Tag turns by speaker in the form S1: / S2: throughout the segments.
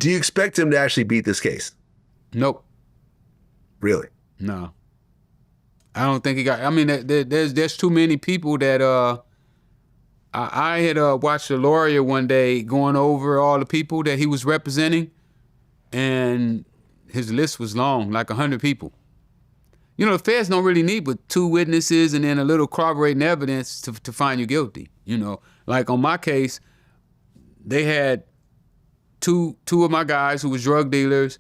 S1: Do you expect him to actually beat this case?
S2: Nope.
S1: Really?
S2: No. I don't think he got. I mean, there's too many people that I had watched a lawyer one day going over all the people that he was representing, and his list was long, like 100 people. You know, the feds don't really need but 2 witnesses and then a little corroborating evidence to find you guilty. You know, like on my case, they had two of my guys who was drug dealers,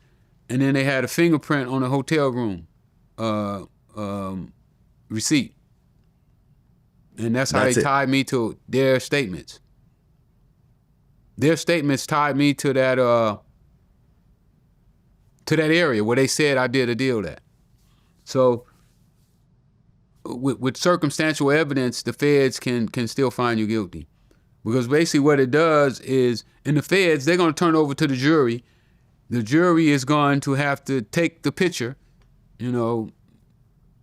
S2: and then they had a fingerprint on a hotel room receipt. And that's how they tied me to their statements. Their statements tied me to that area where they said I did a deal at. So with circumstantial evidence, the feds can still find you guilty. Because basically what it does is, in the feds, they're going to turn it over to the jury. The jury is going to have to take the picture, you know,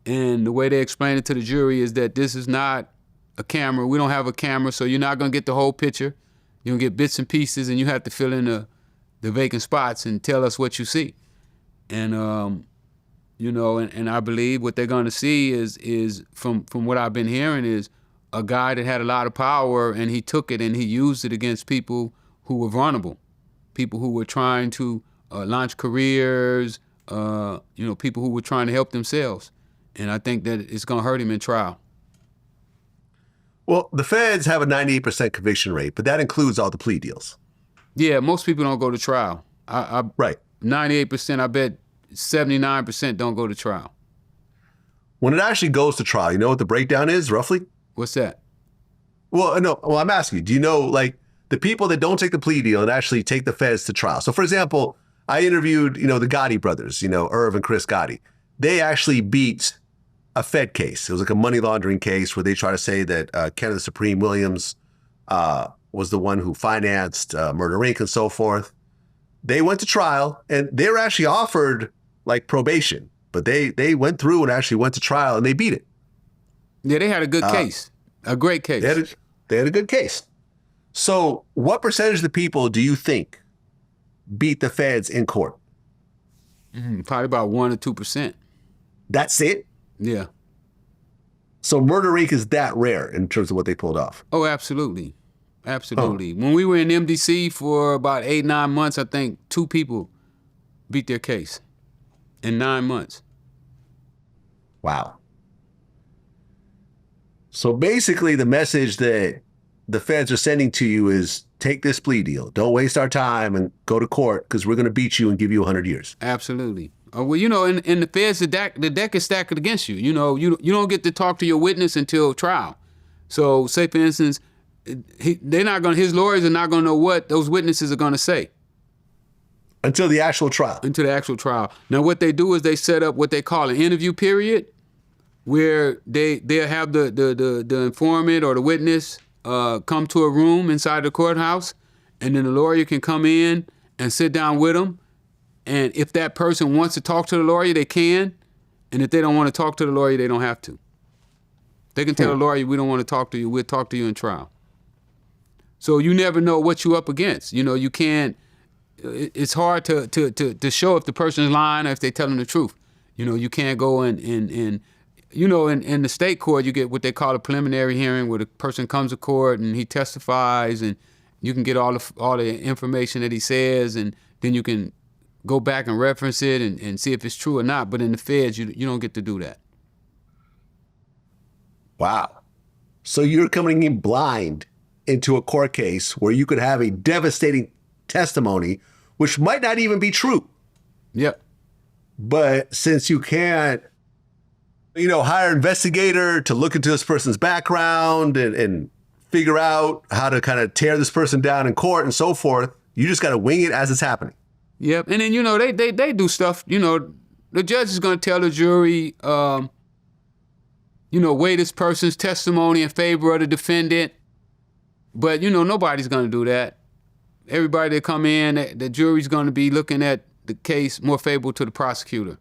S2: and the way they explain it to the jury is that this is not a camera. We don't have a camera, so you're not going to get the whole picture. You're going to get bits and pieces, and you have to fill in the vacant spots and tell us what you see. And, you know, and I believe what they're going to see is from what I've been hearing is a guy that had a lot of power, and he took it and he used it against people who were vulnerable, people who were trying to launch careers, you know, people who were trying to help themselves. And I think that it's going to hurt him in trial.
S1: Well, the feds have a 98% conviction rate, but that includes all the plea deals.
S2: Yeah, most people don't go to trial.
S1: Right.
S2: 98%, I bet 79% don't go to trial.
S1: When it actually goes to trial, you know what the breakdown is, roughly?
S2: What's that?
S1: Well, no. Well, I'm asking you, do you know, like, the people that don't take the plea deal and actually take the feds to trial? So, for example, I interviewed, you know, the Gotti brothers, you know, Irv and Chris Gotti. They actually beat a Fed case. It was like a money laundering case where they try to say that Kenneth Supreme Williams was the one who financed Murder Inc. and so forth. They went to trial, and they were actually offered like probation, but they went through and actually went to trial, and they beat it.
S2: Yeah, they had a good case, a great case.
S1: They had a good case. So what percentage of the people do you think beat the feds in court?
S2: Probably about 1 or 2%.
S1: That's it?
S2: Yeah.
S1: So Murder Inc. is that rare in terms of what they pulled off?
S2: Oh, absolutely. Absolutely. When we were in MDC for about 8-9 months, I think 2 people beat their case in 9 months.
S1: Wow. So basically the message that the feds are sending to you is take this plea deal. Don't waste our time and go to court because we're going to beat you and give you 100 years.
S2: Absolutely. Well, you know, in the feds, the deck is stacked against you. You know, you don't get to talk to your witness until trial. So say, for instance, his lawyers are not going to know what those witnesses are going to say.
S1: Until the actual trial.
S2: Until the actual trial. Now, what they do is they set up what they call an interview period, where they'll have the informant or the witness come to a room inside the courthouse, and then the lawyer can come in and sit down with them. And if that person wants to talk to the lawyer, they can. And if they don't want to talk to the lawyer, they don't have to. They can tell the lawyer, we don't want to talk to you. We'll talk to you in trial. So you never know what you're up against. You know, you can't, it's hard to show if the person is lying or if they're telling the truth. You know, you can't go in you know, in the state court, you get what they call a preliminary hearing, where the person comes to court and he testifies, and you can get all the information that he says, and then you can go back and reference it and see if it's true or not. But in the feds, you don't get to do that.
S1: Wow. So you're coming in blind into a court case where you could have a devastating testimony, which might not even be true.
S2: Yep.
S1: But since you can't, you know, hire an investigator to look into this person's background and figure out how to kind of tear this person down in court and so forth, you just got to wing it as it's happening.
S2: Yep. And then, you know, they do stuff, you know, the judge is going to tell the jury, you know, weigh this person's testimony in favor of the defendant. But, you know, nobody's going to do that. Everybody that come in, the jury's going to be looking at the case more favorable to the prosecutor.